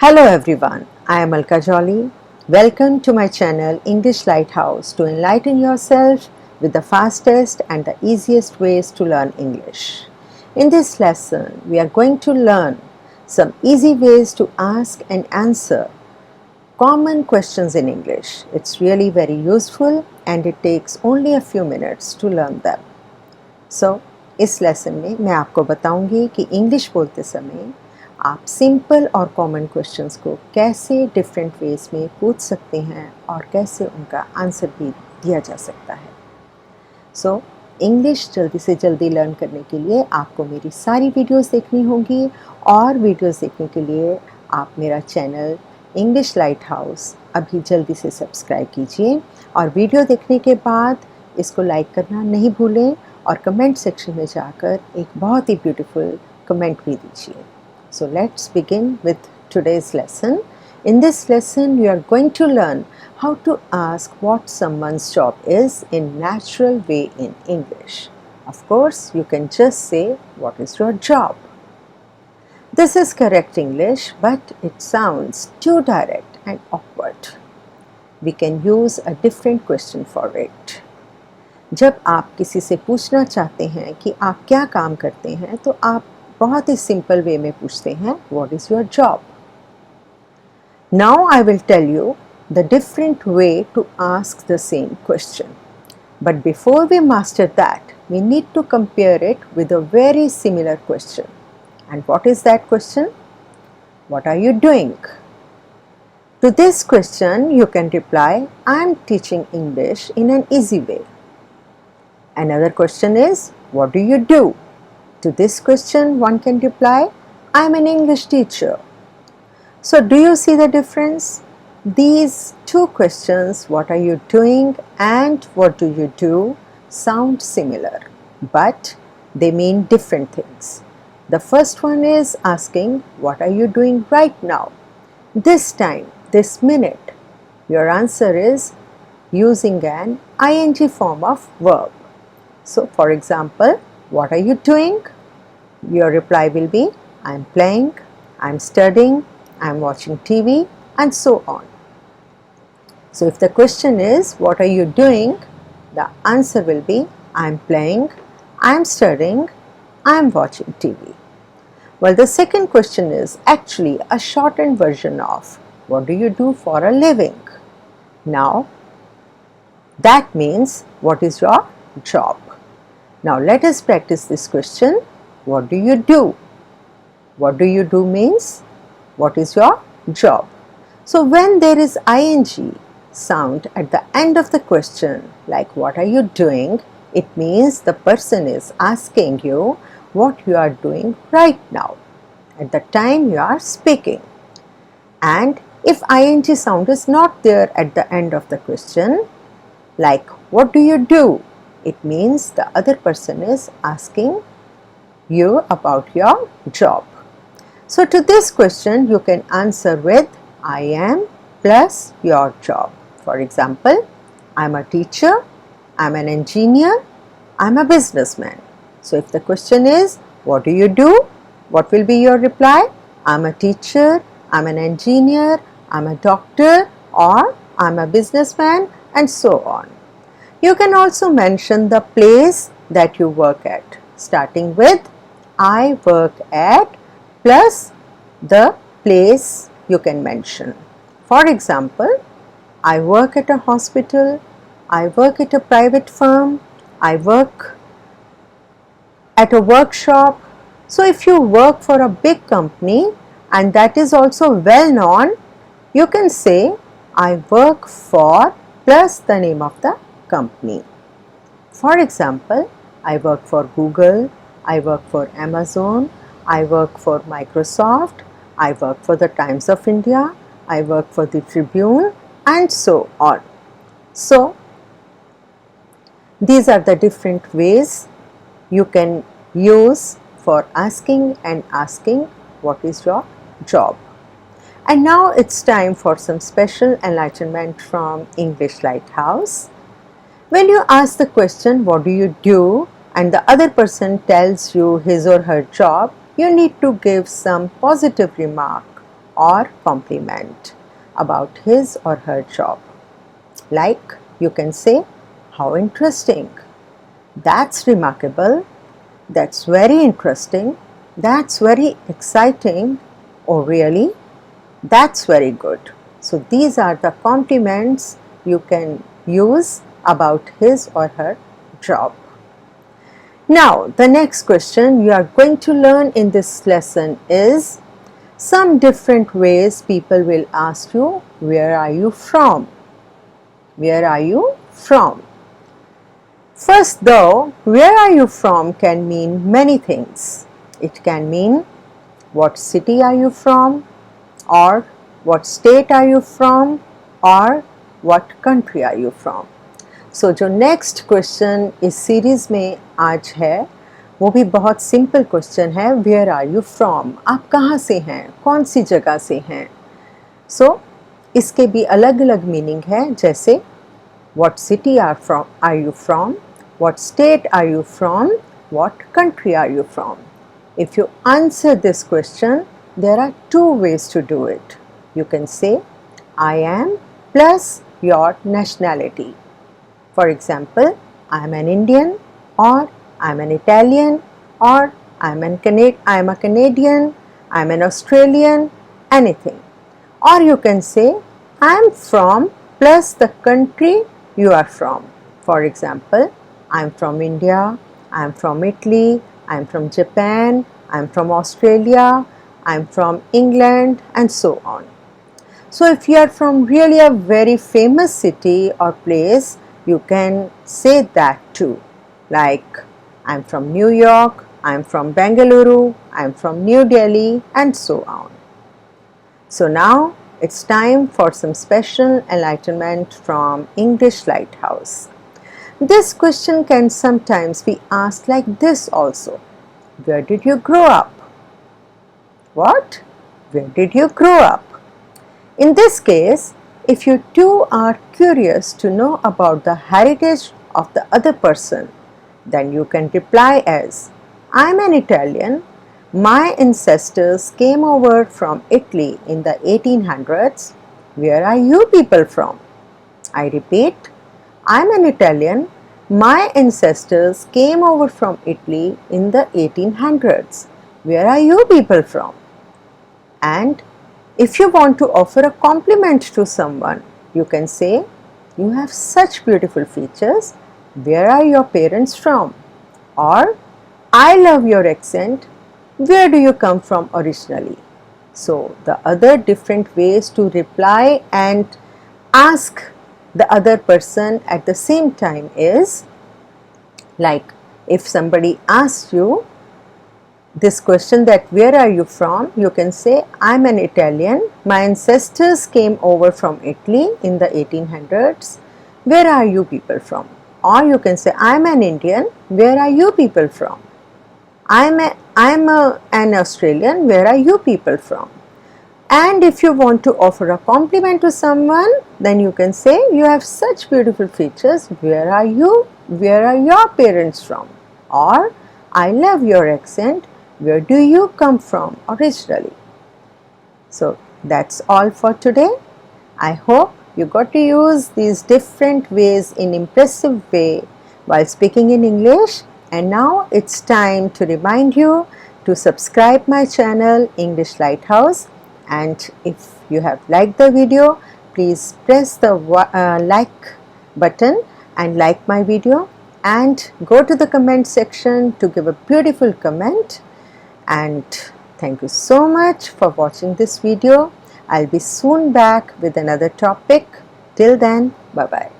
Hello everyone, I am Alka Jolly. Welcome to my channel English Lighthouse to enlighten yourself with the fastest and the easiest ways to learn English. In this lesson, we are going to learn some easy ways to ask and answer common questions in English. It's really very useful and it takes only a few minutes to learn them. So, इस lesson में मैं आपको बताऊंगी कि English बोलते समय आप simple और कॉमन क्वेश्चंस को कैसे डिफरेंट वेज में पूछ सकते हैं और कैसे उनका आंसर भी दिया जा सकता है। सो इंग्लिश जल्दी से जल्दी लर्न करने के लिए आपको मेरी सारी वीडियोस देखनी होंगी और वीडियोस देखने के लिए आप मेरा चैनल इंग्लिश लाइट हाउस अभी जल्दी से सब्सक्राइब कीजिए और वीडियो देखने के बाद इसको लाइक करना नहीं भूलें और कमेंट सेक्शन में जाकर एक बहुत ही ब्यूटीफुल कमेंट भी दीजिए। So let's begin with today's lesson. In this lesson, we are going to learn how to ask what someone's job is in natural way in English. Of course, you can just say, what is your job? This is correct English, but it sounds too direct and awkward. We can use a different question for it. जब आप किसी से पूछना चाहते हैं कि आप क्या काम करते हैं तो आप बहुत ही सिंपल वे में पूछते हैं what is your job. Now I will tell you the different way to ask the same question, but before we master that we need to compare it with a very similar question. And what is that question? What are you doing? To this question you can reply, I am teaching English in an easy way. Another question is, what do you do? To this question, one can reply, I am an English teacher. So, do you see the difference? These two questions, what are you doing and what do you do, sound similar, but they mean different things. The first one is asking, what are you doing right now? This time, this minute. Your answer is using an ing form of verb. So, for example, what are you doing? Your reply will be, I am playing, I am studying, I am watching TV, and so on. So, if the question is, what are you doing? The answer will be, I am playing, I am studying, I am watching TV. Well, the second question is actually a shortened version of, what do you do for a living? Now, that means, what is your job? Now, let us practice this question. What do you do? What do you do means, what is your job? So, when there is ing sound at the end of the question, like what are you doing, it means the person is asking you what you are doing right now, at the time you are speaking. And if ing sound is not there at the end of the question, like what do you do, it means the other person is asking you about your job. So, to this question, you can answer with I am plus your job. For example, I am a teacher, I am an engineer, I am a businessman. So, if the question is, what do you do? What will be your reply? I am a teacher, I am an engineer, I am a doctor, or I am a businessman, and so on. You can also mention the place that you work at, starting with I work at plus the place you can mention. For example, I work at a hospital, I work at a private firm, I work at a workshop. So, if you work for a big company and that is also well known, you can say I work for plus the name of the company. For example, I work for Google, I work for Amazon, I work for Microsoft, I work for the Times of India, I work for the Tribune, and so on. So, these are the different ways you can use for asking what is your job. And now it's time for some special enlightenment from English Lighthouse. When you ask the question, what do you do? And the other person tells you his or her job, you need to give some positive remark or compliment about his or her job. Like you can say, how interesting, that's remarkable, that's very interesting, that's very exciting, oh really, that's very good. So these are the compliments you can use about his or her job. Now the next question you are going to learn in this lesson is some different ways people will ask you, where are you from? Where are you from? First though, where are you from can mean many things. It can mean what city are you from, or what state are you from, or what country are you from. So जो next question इस series में आज है वो भी बहुत simple question है, where are you from? आप कहाँ से हैं, कौन सी जगह से हैं. So इसके भी अलग अलग meaning है, जैसे what city are you from, what state are you from, what country are you from. If you answer this question, there are two ways to do it. You can say I am plus your nationality. For example, I am an Indian, or I am an Italian, or I am a Canadian, I am an Australian, anything. Or you can say I am from plus the country you are from. For example, I am from India, I am from Italy, I am from Japan, I am from Australia, I am from England, and so on. So if you are from really a very famous city or place, you can say that too. Like I am from New York, I am from Bengaluru, I am from New Delhi, and so on. So now it's time for some special enlightenment from English Lighthouse. This question can sometimes be asked like this also. Where did you grow up? What? Where did you grow up? In this case, if you too are curious to know about the heritage of the other person, then you can reply as, I am an Italian. My ancestors came over from Italy in the 1800s. Where are you people from? I repeat, I am an Italian. My ancestors came over from Italy in the 1800s. Where are you people from? And if you want to offer a compliment to someone, you can say, you have such beautiful features. Where are your parents from? Or, I love your accent. Where do you come from originally? So the other different ways to reply and ask the other person at the same time is, like if somebody asks you this question that where are you from, you can say I am an Italian. My ancestors came over from Italy in the 1800s. Where are you people from? Or you can say I am an Indian. Where are you people from? I am an Australian. Where are you people from? And if you want to offer a compliment to someone, then you can say you have such beautiful features. Where are you? Where are your parents from? Or I love your accent. Where do you come from originally? So that's all for today. I hope you got to use these different ways in impressive way while speaking in English. And now it's time to remind you to subscribe my channel English Lighthouse. And if you have liked the video, please press the like button and like my video, and go to the comment section to give a beautiful comment. And thank you so much for watching this video. I'll be soon back with another topic. Till then, bye bye.